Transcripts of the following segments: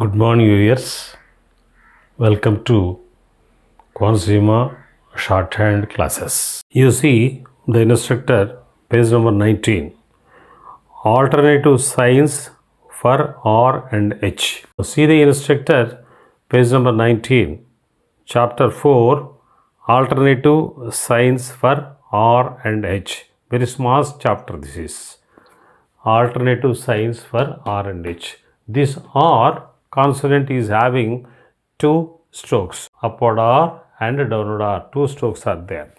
Good morning, viewers. Welcome to consumer shorthand classes. You see the instructor, page number 19. Alternative signs for R and H. See the instructor, page number 19, chapter 4, alternative signs for R and H. Very small chapter this is. Alternative signs for R and H. This R consonant is having two strokes, upward R and downward R. Two strokes are there.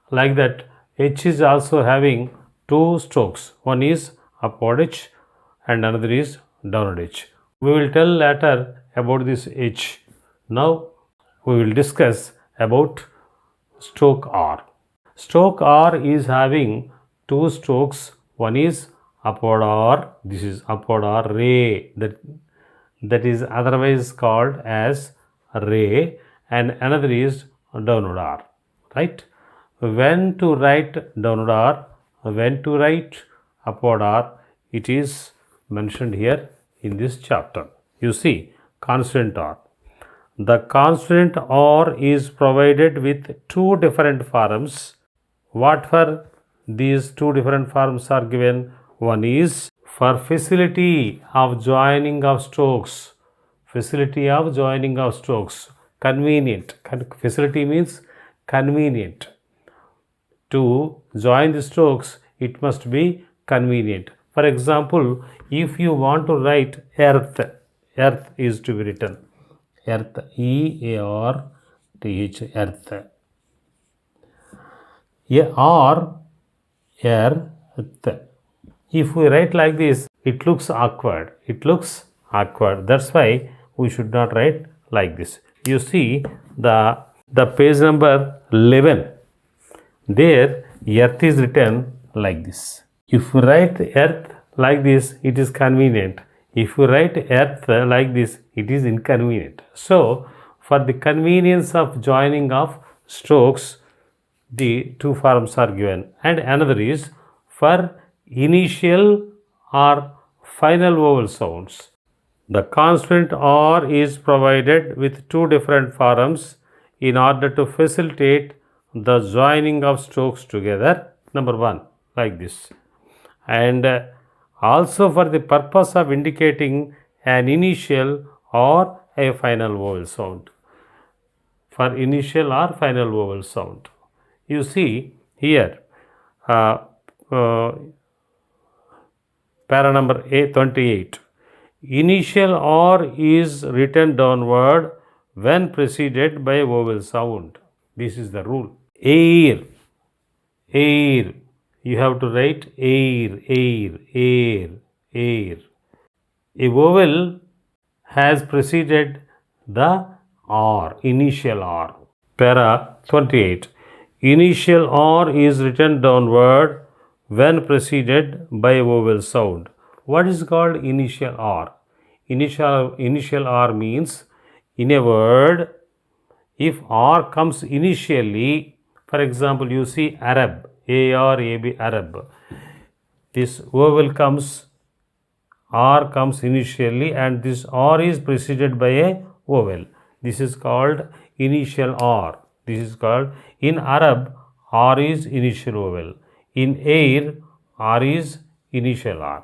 Like that, H is also having two strokes. One is upward H and another is downward H. We will tell later about this H. Now we will discuss about stroke R. Stroke R is having two strokes. One is upward R, this is upward R, ray, that is otherwise called as ray, and another is downward R, right? When to write downward R, when to write upward R, it is mentioned here in this chapter. You see, consonant R. The consonant R is provided with two different forms. What for these two different forms are given? One is for facility of joining of strokes. Facility of joining of strokes. Convenient. Facility means convenient. To join the strokes, it must be convenient. For example, if you want to write earth, earth is to be written. Earth, E-A-R-T-H, earth. A-R, earth. If we write like this, it looks awkward. It looks awkward. That's why we should not write like this. You see the page number 11. There, earth is written like this. If we write earth like this, it is convenient. If we write earth like this, it is inconvenient. So, for the convenience of joining of strokes, the two forms are given. And another is for initial or final vowel sounds. The consonant R is provided with two different forms in order to facilitate the joining of strokes together. Number one, like this. And also for the purpose of indicating an initial or a final vowel sound. For initial or final vowel sound. You see here, para number 28. Initial R is written downward when preceded by a vowel sound. This is the rule. Air, air. You have to write air, air, air, air. A vowel has preceded the R, initial R. Para 28. Initial R is written downward when preceded by a vowel sound. What is called initial R? Initial R means in a word, if R comes initially, for example, you see Arab, A-R-A-B, Arab. This vowel comes, R comes initially, and this R is preceded by a vowel. This is called initial R. This is called, in Arab, R is initial vowel. In air, R is initial R.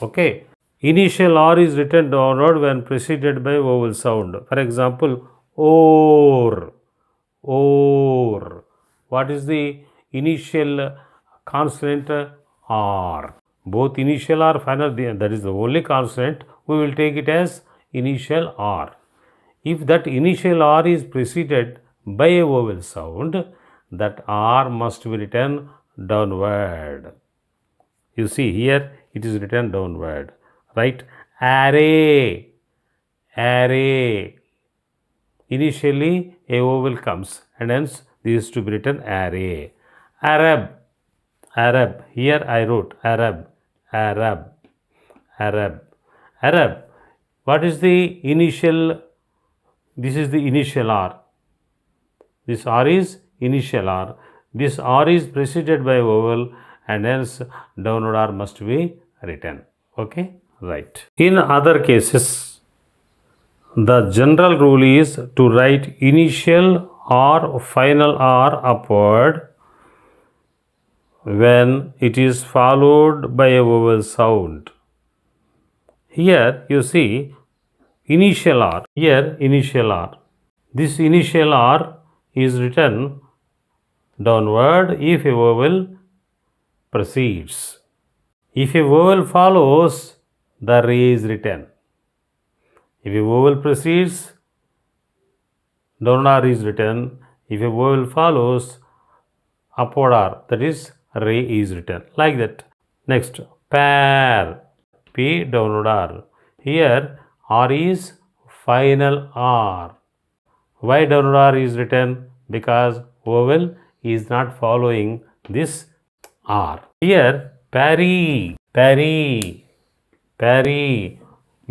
Okay. Initial R is written downward when preceded by vowel sound. For example, or, or. What is the initial consonant? R. Both initial or final, that is the only consonant, we will take it as initial R. If that initial R is preceded by a vowel sound, that R must be written downward. You see here, it is written downward. Right? Array, array. Initially, a vowel comes, and hence this is to be written array. Arab, Arab. Here I wrote Arab, Arab, Arab, Arab. What is the initial? This is the initial R. This R is initial R. This R is preceded by vowel, and hence downward R must be written. Okay, right. In other cases, The general rule is to write initial or final R upward when it is followed by a vowel sound. Here you see initial R. Here initial R. This initial R is written downward if a vowel precedes. If a vowel follows, the re is written. If a vowel precedes, downward R is written. If a vowel follows, upward R, that is re is written. Like that. Next, pair. P downward R. Here R is final R. Why downward R is written? Because vowel is not following this R. Here parry,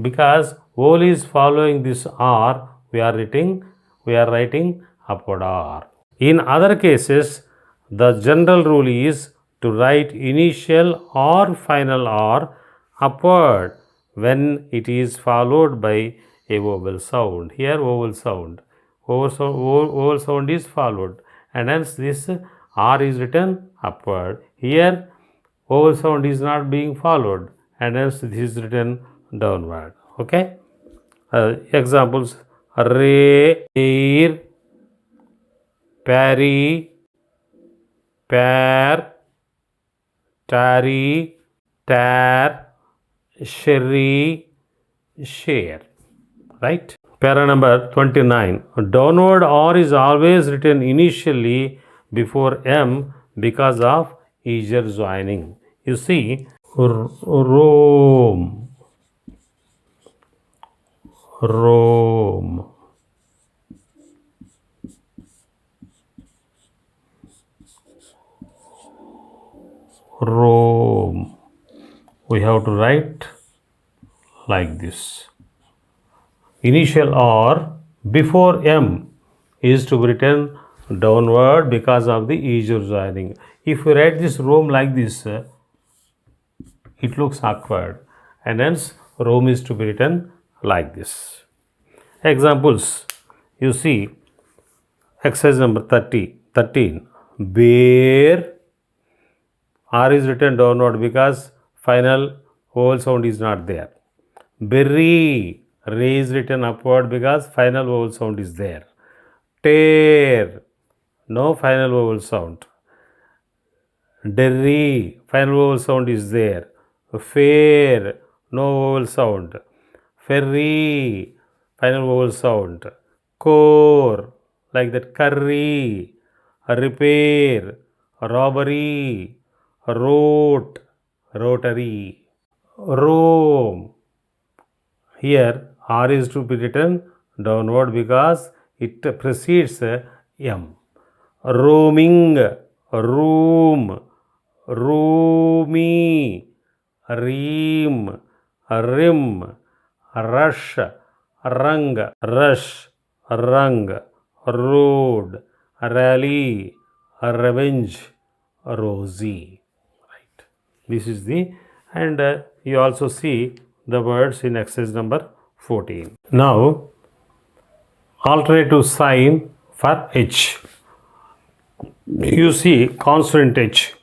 because vowel is following this R, we are writing upward R. In other cases, the general rule is to write initial or final R upward when it is followed by a vowel sound. Here vowel sound is followed, and hence this R is written upward. Here vowel sound is not being followed, and hence this is written downward. Okay. Examples: re, air, parry, pair, tarry, tar, sherry, share. Right? Para number 29. Downward R is always written initially before M because of easier joining. You see, Rome, Rome, Rome. We have to write like this. Initial R before M is to be written downward because of the easier joining. If we write this Rome like this, it looks awkward, and hence Rome is to be written like this. Examples: you see exercise number 13. Bear. R is written downward because final vowel sound is not there. Berry. Re is written upward because final vowel sound is there. Tear. No final vowel sound. Derry. Final vowel sound is there. Fair. No vowel sound. Ferry. Final vowel sound. Core. Like that. Curry. Repair. Robbery. Wrote. Rotary. Rome. Here R is to be written downward because it precedes M. Roaming, room, roomy, ream, rim, rush, rung, rush, rung, road, rally, revenge, rosy. Right. This is the, and you also see the words in exercise number 14. Now, alternative sign for H. You see consonant H.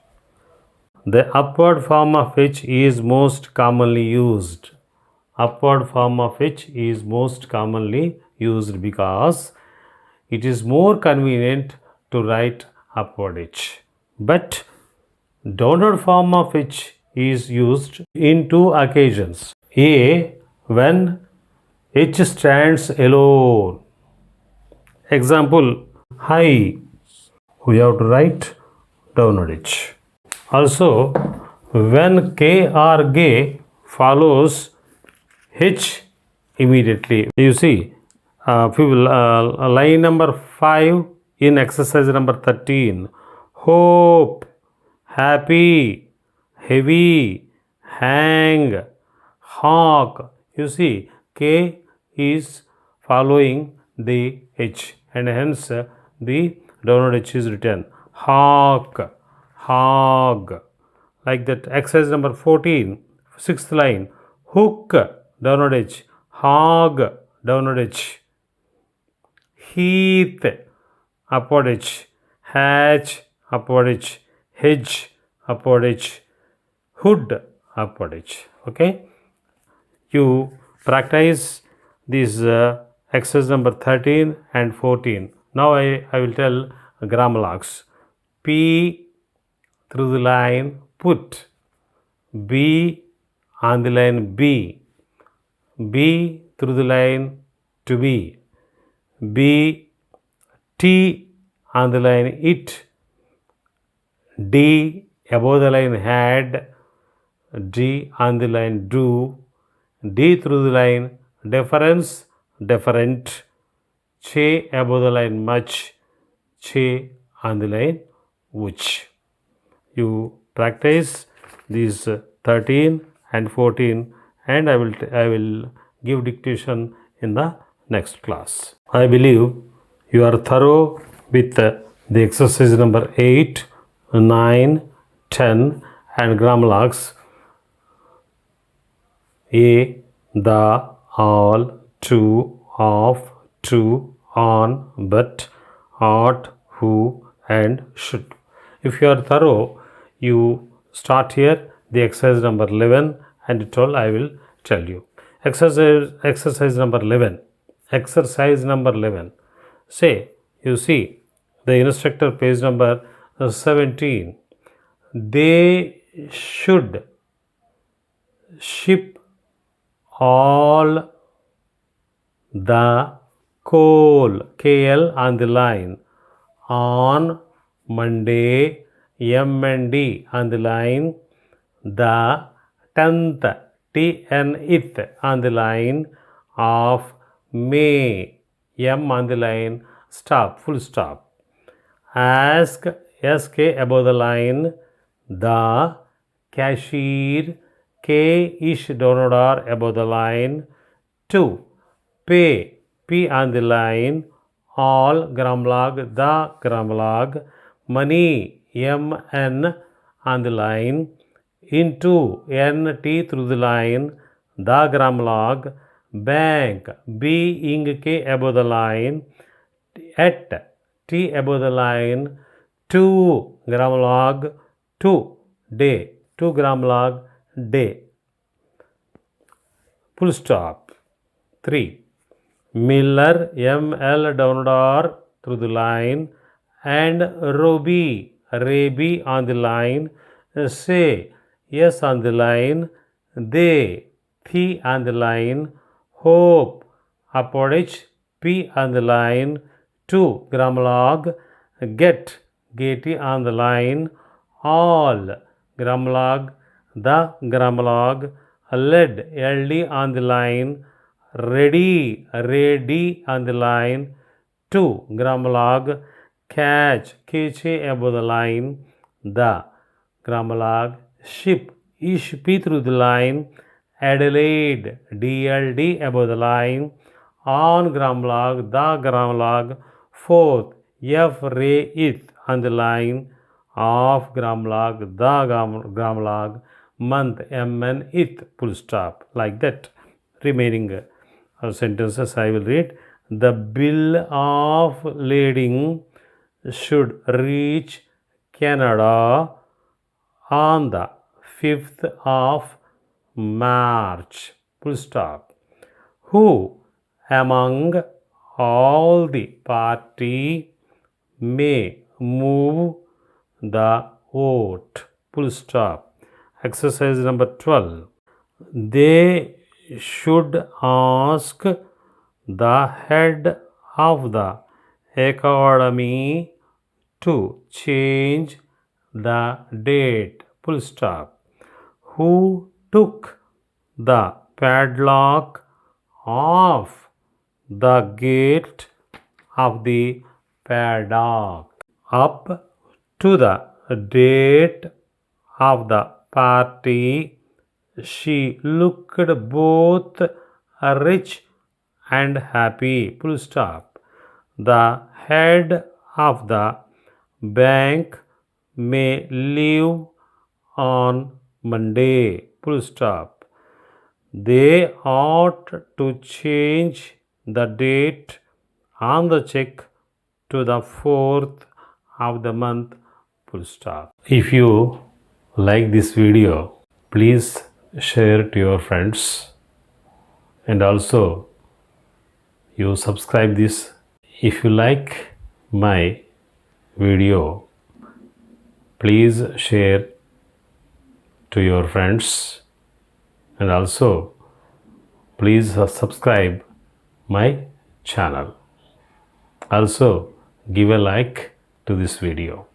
The upward form of H is most commonly used. Upward form of H is most commonly used because it is more convenient to write upward H. But downward form of H is used in two occasions. A, when H stands alone. Example, high. We have to write downward H. Also, when K or gay follows H immediately. You see, line number 5 in exercise number 13. Hope, happy, heavy, hang, hawk. You see, K is following the H, and hence the downward H is written. Hawk, hog. Like that. Exercise number 14, 6th line. Hook, downward H. Hog, downward H. Heath, upward H. Hatch, upward H. Hedge, upward H. Hood, upward H. Okay. You practice this exercise number 13 and 14. Now I will tell grammar locks. P through the line put. B on the line B. B through the line to be. B T on the line it. D above the line had. D on the line do. D through the line deference, deferent. Che above the line much. Che on the line which. You practice these 13 and 14 and I will give dictation in the next class. I believe you are thorough with the exercise number 8, 9, 10 and grammar locks. A, the, all, to, of, to, on, but, ought, who and should. If you are thorough, you start here the exercise number 11 and 12 I will tell you. Exercise number 11. Exercise number 11. Say, you see the instructor page number 17. They should ship all the coal, KL on the line, on Monday, M and D on the line, the 10th, TNth on the line of May, M on the line, stop, full stop. Ask, SK above the line, the cashier, K-ish downward R above the line, to pay, P on the line, all, grammar log, the grammar log, money, MN on the line, into, NT through the line, the grammar log, bank, being K above the line, at, T above the line, to, grammar log, to, day, to grammar log, day. Full stop. 3. Miller, ML downward R through the line, and Roby, Raby on the line, say, yes on the line, they, P on the line, hope, upward H, P on the line, to, grammar log, get, Getty on the line, all, grammar log, the grammar log, lead, LD on the line, ready, ready on the line, to, grammar log, catch, KC above the line, the, grammar log, ship, ish, P through the line, Adelaide, DLD above the line, on, grammar log, the grammar log, fourth, F, Ray, it on the line, of, grammar log, the grammar log, month, MN, it, full stop, like that. Remaining sentences I will read. The bill of lading should reach Canada on the 5th of March. Full stop. Who among all the party may move the vote? Full stop. Exercise number 12. They should ask the head of the academy to change the date. Full stop. Who took the padlock off the gate of the paddock? Up to the date of the party, she looked both rich and happy. Full stop. The head of the bank may leave on Monday. Full stop. They ought to change the date on the check to the 4th of the month, full stop. If you like this video, please share to your friends, and also you subscribe this. If you like my video, please share to your friends, and also please subscribe my channel. Also give a like to this video.